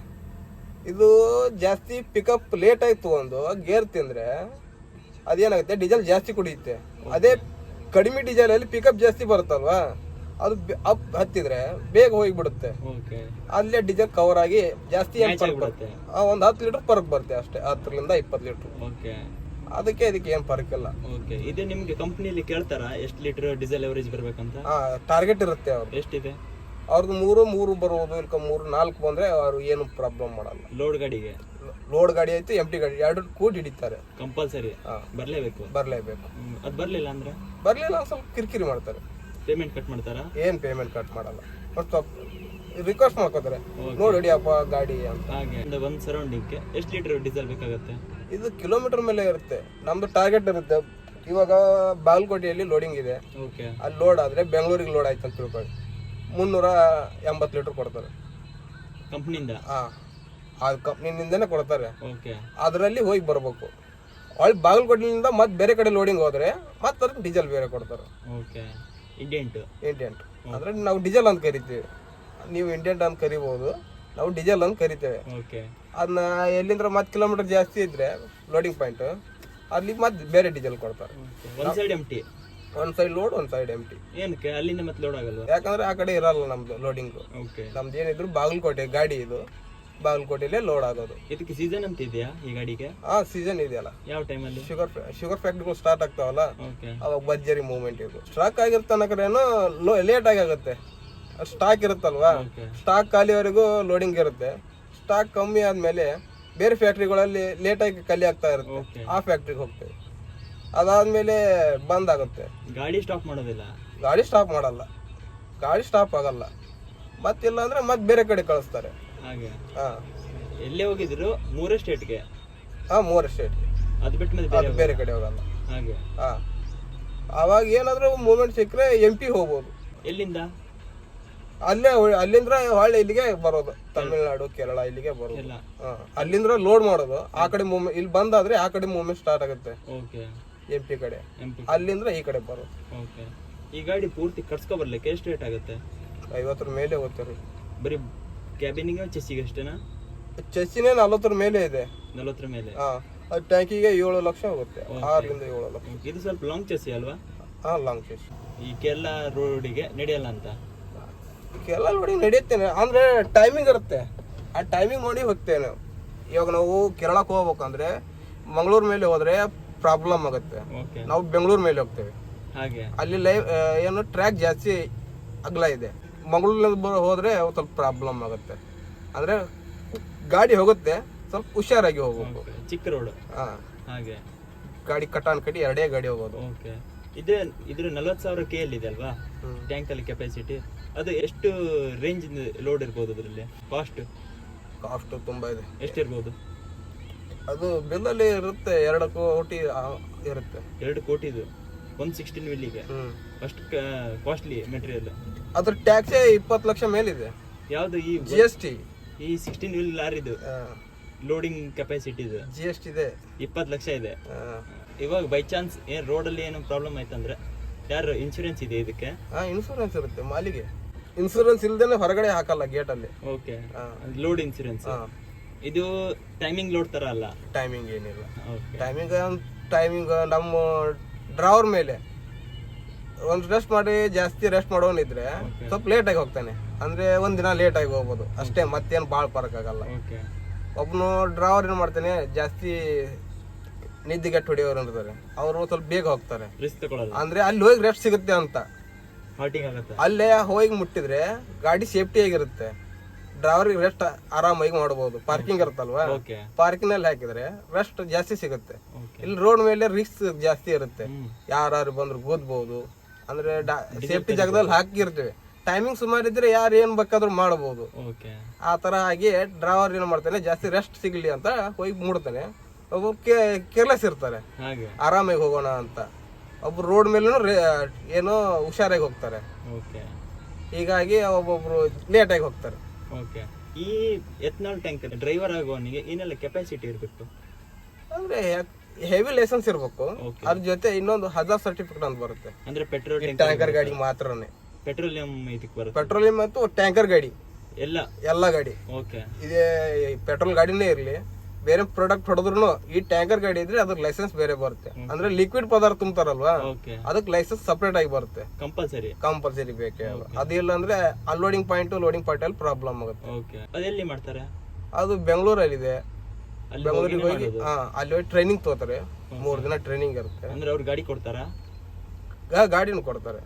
ಇದು ಜಾಸ್ತಿ ಪಿಕಪ್ ಲೇಟ್ ಆಗಿ ತಗೊಂಡು ಗೇರ್ ತಿಂದ್ರೆ ಅದೇನಾಗುತ್ತೆ, ಡೀಸೆಲ್ ಜಾಸ್ತಿ ಕುಡಿಯುತ್ತೆ. ಅದೇ ಕಡಿಮೆ ಡೀಸೆಲ್ ಅಲ್ಲಿ ಪಿಕಪ್ ಜಾಸ್ತಿ ಬರುತ್ತಲ್ವಾ, ಅದು ಅಪ್ ಹತ್ತಿದ್ರೆ ಬೇಗ ಹೋಗಿಬಿಡುತ್ತೆ. ಅಲ್ಲೇ ಡೀಸೆಲ್ ಕವರ್ ಆಗಿ ಜಾಸ್ತಿ ಬರುತ್ತೆ. ಒಂದ್ 10 ಲೀಟರ್ ಫರಕ್ ಬರುತ್ತೆ ಅಷ್ಟೇ, 10ರಿಂದ 20 ಲೀಟರ್. ಅದಕ್ಕೆ ಏನ್ ಫರಕ್ ಇಲ್ಲ. ಇದು ನಿಮ್ಗೆ ಕಂಪನಿಯಲ್ಲಿ ಕೇಳ್ತಾರ ಎಷ್ಟು ಲೀಟರ್ ಡೀಸೆಲ್ ಎವರೇಜ್ ಬರ್ಬೇಕಂತ? ಟಾರ್ಗೆಟ್ ಇರುತ್ತೆ. ಅವ್ರು ಎಷ್ಟಿದೆ? ಅವ್ರದ್ದು 3 ಬರ್ಬೋದು, ಇಲ್ಕ 3-4 ಬಂದ್ರೆ ಅವ್ರು ಏನು ಪ್ರಾಬ್ಲಮ್ ಮಾಡಲ್ಲ. ಲೋಡ್ ಗಾಡಿ ಆಯ್ತು, ಎಂಟಿ ಗಾಡಿ ಎರಡು ಕೂಡಿ ಹಿಡಿತಾರೆ. ಕಂಪಲ್ಸರಿ ಬರ್ಲೇಬೇಕು. ಅದು ಬರ್ಲಿಲ್ಲ ಅಂದ್ರೆ ಸ್ವಲ್ಪ ಕಿರಿಕಿರಿ ಮಾಡ್ತಾರೆ. ಪೇಮೆಂಟ್ ಕಟ್ ಮಾಡ್ತಾರ? ಏನ್ ಪೇಮೆಂಟ್ ಕಟ್ ಮಾಡಲ್ಲ, ರಿಕ್ವೆಸ್ಟ್ ಮಾಡ್ಕೋತಾರೆ, ನೋಡಿ ಹಿಡಿಯಪ್ಪ ಗಾಡಿ ಅಂತ. ಹಾಗೆ ಒಂದ್ ಸರೌಂಡಿಂಗ್ ಎಷ್ಟು ಲೀಟರ್ ಡೀಸೆಲ್ ಬೇಕಾಗುತ್ತೆ? ಇದು ಕಿಲೋಮೀಟರ್ ಮೇಲೆ ಇರುತ್ತೆ, ನಮ್ದು ಟಾರ್ಗೆಟ್ ಇರುತ್ತೆ. ಇವಾಗ ಬಾಗಲಕೋಟೆಯಲ್ಲಿ ಲೋಡಿಂಗ್ ಇದೆ, ಅಲ್ಲಿ ಲೋಡ್ ಆದ್ರೆ ಬೆಂಗಳೂರಿಗೆ ಲೋಡ್ ಆಯ್ತು ಅಂತ ತಿಳ್ಕೊಳ್ಳಿ, 380 ಲೀಟರ್ ಕೊಡ್ತಾರೆ ಕಂಪ್ನಿಯಿಂದ. ಕಂಪ್ನಿಯಿಂದನೇ ಕೊಡ್ತಾರೆ, ಅದರಲ್ಲಿ ಹೋಗಿ ಬರ್ಬೇಕು. ಅಲ್ಲಿ ಬಾಗಲಕೋಟೆಯಿಂದ ಮತ್ತೆ ಬೇರೆ ಕಡೆ ಲೋಡಿಂಗ್ ಹೋದ್ರೆ ಮತ್ತೆ ಅದಕ್ಕೆ ಡೀಸೆಲ್ ಬೇರೆ ಕೊಡ್ತಾರೆ. ಇಂಡಿಯಂಟ್ ಅಂದ್ರೆ ನಾವು ಡೀಸೆಲ್ ಅಂತ ಕರಿತೀವಿ, ನೀವು ಇಂಡಿಯಂಟ್ ಅಂತ ಕರಿಬಹುದು, ನಾವು ಡೀಸೆಲ್ ಅಂತ ಕರಿತೇವೆ. ಅದನ್ನ ಎಲ್ಲಿಂದ ಮತ್ತೆ ಕಿಲೋಮೀಟರ್ ಜಾಸ್ತಿ ಇದ್ರೆ ಲೋಡಿಂಗ್ ಪಾಯಿಂಟ್, ಅಲ್ಲಿ ಮತ್ತೆ ಬೇರೆ ಡೀಸೆಲ್ ಕೊಡ್ತಾರೆ. ಒಂದ್ ಸೈಡ್ ಲೋಡ್, ಒಂದ್ ಸೈಡ್ ಎಂಟಿ. ಏನಕ್ಕೆ ಅಲ್ಲಿಂದ ಮತ್ತೆ ಲೋಡ್ ಆಗಲ್ಲ? ಯಾಕಂದ್ರೆ ಆ ಕಡೆ ಇರಲ್ಲ ನಮ್ದು ಲೋಡಿಂಗ್. ನಮ್ದು ಏನಿದ್ರು ಬಾಗಲಕೋಟೆ ಗಾಡಿ ಇದು, ಬಾಗಲಕೋಟೆಲೆ ಲೋಡ್ ಆಗೋದು. ಇದಕ್ಕೆ ಸೀಸನ್ ಅಂತ ಇದೆಯಾ ಈ ಗಾಡಿಗೆ? ಸೀಸನ್ ಇದೆಯಲ್ಲ, ಯಾವ ಟೈಮಲ್ಲಿ? ಶುಗರ್ ಫ್ಯಾಕ್ಟ್ರಿಗಳು ಸ್ಟಾರ್ಟ್ ಆಗ್ತಾವಲ್ಲ, ಓಕೆ. ಅವಾಗ ಭರ್ಜರಿ ಮೂವ್ಮೆಂಟ್ ಇದು. ಸ್ಟಾಕ್ ಆಗಿರ್ತನಕರೇನು ಲೇಟ್ ಆಗುತ್ತೆ. ಸ್ಟಾಕ್ ಇರುತ್ತಲ್ವಾ, ಸ್ಟಾಕ್ ಖಾಲಿವರೆಗೂ ಲೋಡಿಂಗ್ ಇರುತ್ತೆ. ಸ್ಟಾಕ್ ಕಮ್ಮಿ ಆದ್ಮೇಲೆ ಬೇರೆ ಫ್ಯಾಕ್ಟ್ರಿಗಳಲ್ಲಿ ಲೇಟಾಗಿ ಖಾಲಿ ಆಗ್ತಾ ಇರುತ್ತೆ, ಆ ಫ್ಯಾಕ್ಟ್ರಿಗೆ ಹೋಗ್ತೇವೆ. ಅದಾದ್ಮೇಲೆ ಬಂದ್ ಆಗುತ್ತೆ. ಗಾಡಿ ಸ್ಟಾಪ್ ಮಾಡೋದಿಲ್ಲ? ಗಾಡಿ ಸ್ಟಾಪ್ ಮಾಡಲ್ಲ, ಗಾಡಿ ಸ್ಟಾಪ್ ಆಗಲ್ಲ. ಮತ್ತಿಲ್ಲ ಅಂದ್ರೆ ಮತ್ತೆ ಬೇರೆ ಕಡೆ ಕಳಿಸ್ತಾರೆ. ಹಾಗೆ. ಹಾ, ಎಲ್ಲೇ ಹೋಗಿದ್ರು 3 ಸ್ಟೇಟ್ಗೆ? 3 ಸ್ಟೇಟ್ಗೆ. ಅದು ಬಿಟ್ಟು ಮತ್ತೆ ಬೇರೆ ಕಡೆ ಹೋಗಲ್ಲ. ಹಾಗೆ. ಹಾ, ಅವಾಗ ಏನಾದ್ರೂ ಮೂವ್ಮೆಂಟ್ ಸಿಕ್ಕರೆ MP ಹೋಗ್ಬೋದು. ಎಲ್ಲಿಂದ? ಅಲ್ಲಿಂದ ಹೊಳ್ಳಿ ಇಲ್ಲಿಗೆ ಬರೋದು, ತಮಿಳ್ನಾಡು ಕೇರಳ ಇಲ್ಲಿಗೆ ಬರೋದು. ಅಲ್ಲಿಂದ ಲೋಡ್ ಮಾಡೋದು, ಆ ಕಡೆ ಮೂವ್ಮೆಂಟ್ ಇಲ್ಲಿ ಬಂದಾದ್ರೆ ಆ ಕಡೆ ಮೂವ್ಮೆಂಟ್ ಸ್ಟಾರ್ಟ್ ಆಗುತ್ತೆ. MP ಕಡೆ, ಅಲ್ಲಿಂದ ಈ ಕಡೆ ಬರೋದು. ಓಕೆ. ಈ ಗಾಡಿ ಪೂರ್ತಿ ಕಟ್ಸ್ಕೊ ಬರ್ಲಿಕ್ಕೆ ಎಷ್ಟು ರೇಟ್ ಆಗುತ್ತೆ? 50 ಮೇಲೆ ಹೋಗ್ತಾರೆ. ಬರೀ ಕ್ಯಾಬಿನಿಗೆ ಚೆಸ್ಸಿಗೆ ಅಷ್ಟೇನಾ? ಚೆಸ್ಸಿನೇ 40 ಮೇಲೆ ಇದೆ. 40 ಮೇಲೆ? ಅದು ಟ್ಯಾಂಕಿಗೆ 7 ಲಕ್ಷ ಹೋಗುತ್ತೆ, 6 ರಿಂದ 7 ಲಕ್ಷ. ಇದು ಸ್ವಲ್ಪ ಲಾಂಗ್ ಚೆಸ್ಸಿ ಅಲ್ವಾ? Long chess. ಈ ಕೇರಳ ರೋಡಿಗೆ ನಡೆಯಲ್ಲ ಅಂತ? ಕೇರಳ ನೋಡಿ ನಡೆಯುತ್ತೇನೆ, ಅಂದ್ರೆ ಟೈಮಿಂಗ್ ಇರುತ್ತೆ, ಆ ಟೈಮಿಂಗ್ ನೋಡಿ ಹೋಗ್ತೇವೆ ನಾವು. ಇವಾಗ ನಾವು ಕೇರಳಕ್ಕೆ ಹೋಗ್ಬೇಕಂದ್ರೆ ಮಂಗಳೂರು ಮೇಲೆ ಹೋದ್ರೆ ಪ್ರಾಬ್ಲಮ್ ಆಗುತ್ತೆ, ನಾವು ಬೆಂಗಳೂರು ಮೇಲೆ ಹೋಗ್ತೇವೆ. ಹಾಗೆ. ಅಲ್ಲಿ ಏನು ಟ್ರ್ಯಾಕ್ ಜಾಸ್ತಿ ಅಗಲ ಇದೆ. ಮಂಗಳೂರಲ್ಲಿ ಹೋದ್ರೆ ಸ್ವಲ್ಪ ಪ್ರಾಬ್ಲಮ್ ಆಗುತ್ತೆ, ಅಂದ್ರೆ ಗಾಡಿ ಹೋಗುತ್ತೆ, ಸ್ವಲ್ಪ ಹುಷಾರಾಗಿ ಹೋಗ್ಬೇಕು. ಚಿಕ್ಕ ರೋಡ್. ಹಾಗೆ. ಗಾಡಿ ಕಟಾನ್ ಕಡಿ ಎರಡೇ ಗಾಡಿ ಹೋಗೋದು. ಓಕೆ. ಇದ್ರ 40,000 KL ಇದೆ ಅಲ್ವಾ ಟ್ಯಾಂಕ್ ಅಲ್ಲಿ ಕೆಪಾಸಿಟಿ? ಅದು ಎಷ್ಟು ರೇಂಜ್ ಲೋಡ್ ಇರ್ಬೋದು ಅದರಲ್ಲಿ? ಕಾಸ್ಟ್ ತುಂಬಾ ಇದೆ. ಎಷ್ಟಿರ್ಬೋದು? ಅದು ಬಿಲ್ಲಲ್ಲಿ ಇರುತ್ತೆ 2 ಕೋಟಿ ಇರುತ್ತೆ. 2 ಕೋಟಿದು 116 ವೀಲಿಗೆ ಅಷ್ಟು ಕಾಸ್ಟ್ಲಿ ಮೆಟೀರಿಯಲ್. ಅದ್ರ ಟ್ಯಾಕ್ಸೇ 20 ಲಕ್ಷ ಮೇಲಿದೆ. ಯಾವ್ದು? ಈ GST. ಈ 16 ವೀಲ್ ಲಾರಿದು ಲೋಡಿಂಗ್ ಕೆಪಾಸಿಟಿ ಇದೆ, GST ಇದೆ, 20 ಲಕ್ಷ ಇದೆ. ಇವಾಗ ಬೈ ಚಾನ್ಸ್ ಏನ್ ರೋಡಲ್ಲಿ ಏನೋ ಪ್ರಾಬ್ಲಮ್ ಆಯ್ತಂದ್ರೆ ಯಾರು ಇನ್ಶೂರೆನ್ಸ್ ಇದೆ ಇದಕ್ಕೆ? ಇನ್ಶೂರೆನ್ಸ್ ಇರುತ್ತೆ ಮಾಲಿಗೆ. ಇನ್ಶೂರೆನ್ಸ್ ಇಲ್ದೇನೆ ಹೊರಗಡೆ ಹಾಕಲ್ಲ ಗೇಟ್ ಅಲ್ಲಿ. ಓಕೆ. Load insurance. ಇದು ಟೈಮಿಂಗ್ ಲೋಡ್ ತರ ಅಲ್ಲ? ಟೈಮಿಂಗ್ ಏನಿಲ್ಲ. ಟೈಮಿಂಗ್ ನಮ್ಮ ಡ್ರೈವರ್ ಮೇಲೆ. ಒಂದು ಜಾಸ್ತಿ ರೆಸ್ಟ್ ಮಾಡೋನಿದ್ರೆ ಸ್ವಲ್ಪ ಲೇಟ್ ಆಗಿ ಹೋಗ್ತಾನೆ, ಅಂದ್ರೆ ಒಂದಿನ ಲೇಟ್ ಆಗಿ ಹೋಗ್ಬೋದು ಅಷ್ಟೇ, ಮತ್ತೇನು ಭಾಳ ಫರಕ್ ಆಗಲ್ಲ. ಒಬ್ನು ಡ್ರೈವರ್ ಏನ್ ಮಾಡ್ತಾನೆ, ಜಾಸ್ತಿ ನಿದ್ದೆಗೆಟ್ಟು ಹೊಡಿಯೋರು ಇರ್ತಾರೆ, ಅವರು ಸ್ವಲ್ಪ ಬೇಗ ಹೋಗ್ತಾರೆ, ಅಂದ್ರೆ ಅಲ್ಲಿ ಹೋಗಿ ರೆಸ್ಟ್ ಸಿಗುತ್ತೆ ಅಂತ. ಅಲ್ಲೇ ಹೋಗಿ ಮುಟ್ಟಿದ್ರೆ ಗಾಡಿ ಸೇಫ್ಟಿ ಆಗಿರುತ್ತೆ, ಡ್ರೈವರ್ಗೆ ರೆಸ್ಟ್ ಆರಾಮಾಗಿ ಮಾಡಬಹುದು. ಪಾರ್ಕಿಂಗ್ ಇರುತ್ತಲ್ವಾ, ಪಾರ್ಕಿಂಗ್ ನಲ್ಲಿ ಹಾಕಿದ್ರೆ ರೆಸ್ಟ್ ಜಾಸ್ತಿ ಸಿಗುತ್ತೆ. ಇಲ್ಲಿ ರೋಡ್ ಮೇಲೆ ರಿಸ್ಕ್ ಜಾಸ್ತಿ ಇರುತ್ತೆ, ಯಾರು ಬಂದ್ರು ಕೂದ್ಬಹುದು, ಅಂದ್ರೆ ಸೇಫ್ಟಿ ಜಾಗದಲ್ಲಿ ಹಾಕಿರ್ತೀವಿ. ಟೈಮಿಂಗ್ ಸುಮಾರು ಇದ್ರೆ ಯಾರು ಏನ್ ಬೇಕಾದ್ರೂ ಮಾಡಬಹುದು. ಆ ತರ ಆಗಿ ಡ್ರೈವರ್ ಏನ್ ಮಾಡ್ತಾನೆ, ಜಾಸ್ತಿ ರೆಸ್ಟ್ ಸಿಗ್ಲಿ ಅಂತ ಹೋಗಿ ಮುಡ್ತಾನೆ. ಒಬ್ಬರು ಕೇರ್ಲೆಸ್ ಇರ್ತಾರೆ, ಆರಾಮಾಗಿ ಹೋಗೋಣ ಅಂತ. ಒಬ್ರು ರೋಡ್ ಮೇಲೂ ಏನೋ ಹುಷಾರಾಗಿ ಹೋಗ್ತಾರೆ, ಹೀಗಾಗಿ ಒಬ್ಬೊಬ್ರು ಲೇಟ್ ಆಗಿ ಹೋಗ್ತಾರೆ. ಈ ಎಥನಾಲ್ ಟ್ಯಾಂಕ್ ಡ್ರೈವರ್ ಆಗುವವನಿಗೆ ಏನೆಲ್ಲ ಕೆಪಾಸಿಟಿ ಇರಬೇಕು? ಅಂದ್ರೆ ಹೆವಿ ಲೈಸೆನ್ಸ್ ಇರ್ಬೇಕು, ಅದ್ರ ಜೊತೆ ಇನ್ನೊಂದು ಹಜಾರ್ ಸರ್ಟಿಫಿಕೇಟ್ ಅಂತ ಬರುತ್ತೆ. ಅಂದ್ರೆ ಪೆಟ್ರೋಲ್ ಟ್ಯಾಂಕರ್ ಗಾಡಿ ಮಾತ್ರನೇ. ಪೆಟ್ರೋಲಿಯಂ ಇದಕ್ಕೆ ಬರುತ್ತೆ? ಪೆಟ್ರೋಲಿಯಂ ಮತ್ತು ಟ್ಯಾಂಕರ್ ಗಾಡಿ ಎಲ್ಲ ಗಾಡಿ. ಇದೇ ಪೆಟ್ರೋಲ್ ಗಾಡಿನೇ ಇರ್ಲಿ, ಬೇರೆ ಪ್ರಾಡಕ್ಟ್ ಹೊಡೆದ್ರು ಈ ಟ್ಯಾಂಕರ್ ಗಾಡಿ ಇದ್ರೆ ಅದ್ರ ಲೈಸೆನ್ಸ್ ಬೇರೆ ಬರುತ್ತೆ. ಅಂದ್ರೆ ಲಿಕ್ವಿಡ್ ಪದಾರ್ಥ ತುಂಬ್ತಾರಲ್ವಾ, ಅದಕ್ಕೆ ಲೈಸೆನ್ಸ್ ಸಪರೇಟ್ ಆಗಿ ಬರುತ್ತೆ, ಕಂಪಲ್ಸರಿ ಬೇಕೇ. ಅದಿಲ್ಲ ಅಂದ್ರೆ ಅನ್ಲೋಡಿಂಗ್ ಪಾಯಿಂಟ್ ಲೋಡಿಂಗ್ ಪಾಯಿಂಟ್ ಅಲ್ಲಿ ಪ್ರಾಬ್ಲಮ್ ಆಗುತ್ತೆ. ಅದೆಲ್ಲಿ ಮಾಡ್ತಾರೆ? ಅದು ಬೆಂಗಳೂರಲ್ಲಿದೆ. ಬೆಂಗಳೂರಿಗೆ ಹೋಗಿ ಅಲ್ಲಿ ಹೋಗಿ ಟ್ರೈನಿಂಗ್ ತಗೋತಾರೆ, 3 ದಿನ ಟ್ರೈನಿಂಗ್ ಇರುತ್ತೆ. ಅಂದ್ರೆ ಅವ್ರು ಗಾಡಿ ಕೊಡ್ತಾರಾ? ಗಾಡಿನೂ ಕೊಡ್ತಾರೆ.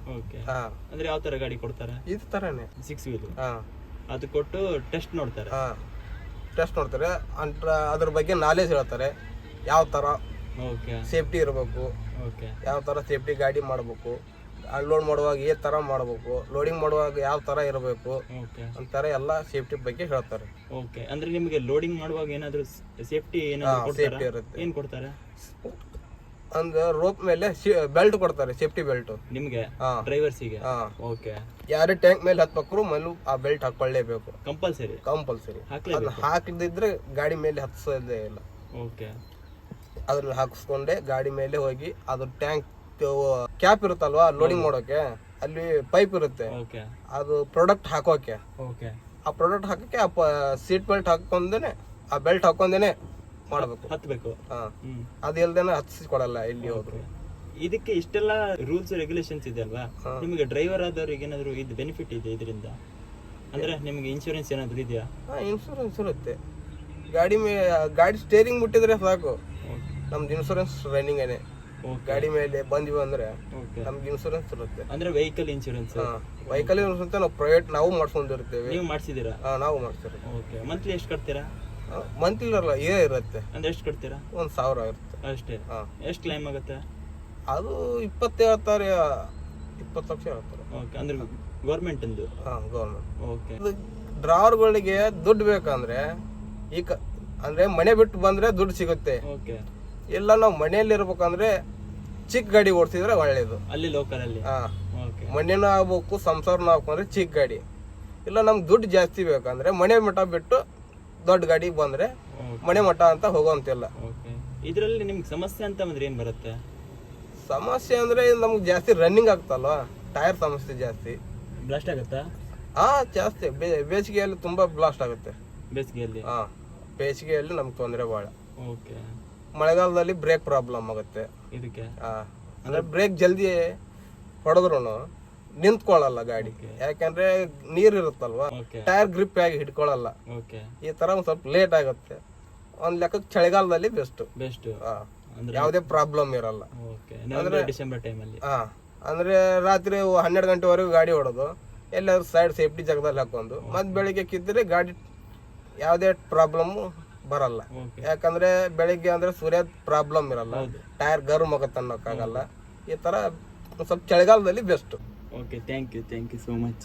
ಅಂದ್ರೆ ಯಾವ ತರ ಗಾಡಿ ಕೊಡ್ತಾರೆ? ಇದು ತರನೇ 6 ವೀಲ್. ಅದು ಕೊಟ್ಟು ಟೆಸ್ಟ್ ನೋಡ್ತಾರೆ. ಅದ್ರ ಬಗ್ಗೆ ನಾಲೆಜ್ ಹೇಳ್ತಾರೆ, ಯಾವ ತರ ಸೇಫ್ಟಿ ಇರಬೇಕು, ಯಾವ ತರ ಸೇಫ್ಟಿ ಗಾಡಿ ಮಾಡಬೇಕು, ಅನ್ಲೋಡ್ ಮಾಡುವಾಗ ಏ ತರ ಮಾಡಬೇಕು, ಲೋಡಿಂಗ್ ಮಾಡುವಾಗ ಯಾವ ತರ ಇರಬೇಕು ಅಂತಾರೆ, ಎಲ್ಲ ಸೇಫ್ಟಿ ಬಗ್ಗೆ ಹೇಳ್ತಾರೆ. ಅಂದ್ರೆ ನಿಮಗೆ ಲೋಡಿಂಗ್ ಮಾಡುವಾಗ ಏನಾದ್ರು ಸೇಫ್ಟಿ ಇರುತ್ತೆ. ಏನ್ ಕೊಡ್ತಾರೆ? ಅಂದ್ರೆ ರೋಪ್ ಮೇಲೆ ಬೆಲ್ಟ್ ಕೊಡ್ತಾರೆ, ಸೇಫ್ಟಿ ಬೆಲ್ಟ್ ನಿಮ್ಗೆ ಡ್ರೈವರ್ಸಿಗೆ. ಯಾರೇ ಟ್ಯಾಂಕ್ ಮೇಲೆ ಹತ್ಬೇಕು ಮೇಲೂ ಆ ಬೆಲ್ಟ್ ಹಾಕೊಳ್ಳೇಬೇಕು, ಕಂಪಲ್ಸರಿ. ಹಾಕಿದ್ರೆ ಗಾಡಿ ಮೇಲೆ ಹತ್ಸೋದೇ ಇಲ್ಲ. ಅದನ್ನ ಹಾಕಿಸ್ಕೊಂಡೆ ಗಾಡಿ ಮೇಲೆ ಹೋಗಿ ಅದ್ರ ಟ್ಯಾಂಕ್ ಕ್ಯಾಪ್ ಇರುತ್ತಲ್ವಾ ಲೋಡಿಂಗ್ ಮಾಡೋಕೆ, ಅಲ್ಲಿ ಪೈಪ್ ಇರುತ್ತೆ, ಅದು ಪ್ರಾಡಕ್ಟ್ ಹಾಕೋಕೆ. ಆ ಪ್ರಾಡಕ್ಟ್ ಹಾಕಕ್ಕೆ ಆ ಸೀಟ್ ಬೆಲ್ಟ್ ಹಾಕೊಂಡೇನೆ, ಆ ಬೆಲ್ಟ್ ಹಾಕೊಂಡೇನೆ ಹತ್ಬೇಕು. ಅದು ಇಲ್ದೇನೆ ಹತ್ತಿಸಿಕೊಡಲ್ಲ ಇಲ್ಲಿ ಹೋದ್ರು. ಇದಕ್ಕೆ ಇಷ್ಟೆಲ್ಲ ರೂಲ್ಸ್ ರೆಗ್ಯುಲೇಷನ್ಸ್ ಇದೆ ಅಲ್ವಾ, ನಿಮಗೆ ಡ್ರೈವರ್ ಆದವ್ರಿಗೆ ಏನಾದ್ರು ಇದು ಬೆನಿಫಿಟ್ ಇದೆ ಇದರಿಂದ? ಅಂದ್ರೆ ನಿಮ್ಗೆ ಇನ್ಶೂರೆನ್ಸ್ ಏನಾದ್ರು ಇದೆಯಾ? ಇನ್ಶೂರೆನ್ಸ್ ಇರುತ್ತೆ. ಗಾಡಿ ಸ್ಟೇರಿಂಗ್ ಮುಟ್ಟಿದ್ರೆ ಸಾಕು, ನಮ್ದು ಇನ್ಶೂರೆನ್ಸ್ ರನ್ನಿಂಗ್ ಏನೇ. ಗಾಡಿ ಮೇಲೆ ಬಂದ್ವಿ ಅಂದ್ರೆ ನಮ್ಗೆ ಇನ್ಶೂರೆನ್ಸ್ ಇರುತ್ತೆ. ಅಂದ್ರೆ ವೆಹಿಕಲ್ ಇನ್ಶೂರೆನ್ಸ್. ವೆಹಿಕಲ್ ಇನ್ಶೂರೆನ್ಸ್ ನಾವು ಪ್ರೈವೇಟ್ ನಾವು ಮಾಡ್ಸ್ಕೊಂಡಿರ್ತೇವೆ. ನೀವು ಮಾಡಿಸಿದೀರಾ? ನಾವು ಮಾಡ್ತೀವಿ. ಓಕೆ. ಮಂತ್ಲಿ ಎಷ್ಟು ಕಟ್ತೀರಾ? ಮಂತ್ಲಿ ಇರಲ್ಲ, ಇರುತ್ತೆ. ಅಂದ್ರೆ ಎಷ್ಟು ಕಟ್ತೀರಾ? 1,000 ಇರುತ್ತೆ ಅಷ್ಟೇ. ಎಷ್ಟು ಕ್ಲೈಮ್ ಆಗುತ್ತೆ? ಅದು 20 ಹೇಳ್ತಾರೆ, 20 ಲಕ್ಷ ಹೇಳ್ತಾರೆ. ಓಕೆ. ಅಂದ್ರೆ ಗೌರ್ಮೆಂಟ್ ಅಂದು? ಗೌರ್ಮೆಂಟ್. ಓಕೆ. ಡ್ರೈವರ್ಗಳಿಗೆ ದುಡ್ಡು ಬೇಕಂದ್ರೆ ಈಗ ಅಂದ್ರೆ ಮನೆ ಬಿಟ್ಟು ಬಂದ್ರೆ ದುಡ್ಡು ಸಿಗುತ್ತೆ. ಓಕೆ. ಇಲ್ಲ ನಾವು ಮನೆಯಲ್ಲಿ ಇರ್ಬೇಕಂದ್ರೆ ಚಿಕ್ಕ ಗಾಡಿ ಓಡಿಸಿದ್ರೆ ಒಳ್ಳೇದು. ಅಲ್ಲಿ ಲೋಕಲ್ ಅಲ್ಲಿ? ಓಕೆ. ಮನೆನೂ ಆಗ್ಬೇಕು, ಸಂಸಾರನೂ ಆಗ್ಬೇಕಂದ್ರೆ ಚಿಕ್ಕ ಗಾಡಿ. ಇಲ್ಲ ನಮ್ಗೆ ದುಡ್ಡು ಜಾಸ್ತಿ ಬೇಕಂದ್ರೆ ಮನೆ ಮಠ ಬಿಟ್ಟು ದೊಡ್ಡ ಗಾಡಿ ಬಂದ್ರೆ ಮನೆ ಮಠ ಅಂತ ಹೋಗೋಂತಿಲ್ಲ. ಓಕೆ. ಇದರಲ್ಲಿ ನಿಮ್ಗೆ ಸಮಸ್ಯೆ ಅಂತ ಅಂದ್ರೆ ಏನ್ ಬರುತ್ತೆ? ಸಮಸ್ಯೆ ಅಂದ್ರೆ ನಮ್ಗೆ ಜಾಸ್ತಿ ರನ್ನಿಂಗ್ ಆಗ್ತಲ್ವಾ, ಟೈರ್ ಸಮಸ್ಯೆ ಜಾಸ್ತಿ. ಬ್ಲಾಸ್ಟ್ ಆಗುತ್ತಾ? ಜಾಸ್ತಿ. ಬೇಸಿಗೆಯಲ್ಲಿ ತುಂಬಾ ಬ್ಲಾಸ್ಟ್ ಆಗುತ್ತೆ. ಬೇಸಿಗೆಯಲ್ಲಿ? ಬೇಸಿಗೆಯಲ್ಲಿ ನಮ್ಗೆ ತೊಂದರೆ ಭಾಳ. ಓಕೆ. ಮಳೆಗಾಲದಲ್ಲಿ ಬ್ರೇಕ್ ಪ್ರಾಬ್ಲಮ್ ಆಗುತ್ತೆ. ಇದಕ್ಕೆ ಅಂದ್ರೆ ಬ್ರೇಕ್ ಜಲ್ದಿ ಹೊಡೆದ್ರು ನಿಂತ್ಕೊಳ್ಳಲ್ಲ ಗಾಡಿ, ಯಾಕಂದ್ರೆ ನೀರ್ ಇರುತ್ತಲ್ವಾ, ಟೈರ್ ಗ್ರಿಪ್ ಆಗಿ ಹಿಡ್ಕೊಳ್ಳಲ್ಲ. ಈ ತರ ಒಂದ್ ಸ್ವಲ್ಪ ಲೇಟ್ ಆಗುತ್ತೆ. ಒಂದ್ ಲೆಕ್ಕಕ್ಕೆ ಚಳಿಗಾಲದಲ್ಲಿ ಬೆಸ್ಟ್. ಯಾವುದೇ ಪ್ರಾಬ್ಲಮ್ ಇರಲ್ಲ. ಡಿಸೆಂಬರ್ ಟೈಮಲ್ಲಿ ಅಂದ್ರೆ ರಾತ್ರಿ 12 ಗಂಟೆವರೆಗೂ ಗಾಡಿ ಹೊಡೋದು, ಎಲ್ಲಾದ್ರೂ ಸೈಡ್ ಸೇಫ್ಟಿ ಜಾಗದಲ್ಲಿ ಹಾಕೊಂಡು ಮತ್ ಬೆಳಿಗ್ಗೆ ಕಿದ್ದರೆ ಗಾಡಿ ಯಾವುದೇ ಪ್ರಾಬ್ಲಮ್ ಬರಲ್ಲ. ಯಾಕಂದ್ರೆ ಬೆಳಿಗ್ಗೆ ಅಂದ್ರೆ ಸೂರ್ಯ ಪ್ರಾಬ್ಲಮ್ ಇರಲ್ಲ, ಟೈರ್ ಗರ್ಮ್ ಆಗುತ್ತೆ ಅನ್ನೋಕ್ಕಾಗಲ್ಲ. ಈ ತರ ಸ್ವಲ್ಪ ಚಳಿಗಾಲದಲ್ಲಿ best. Okay. Thank you so much.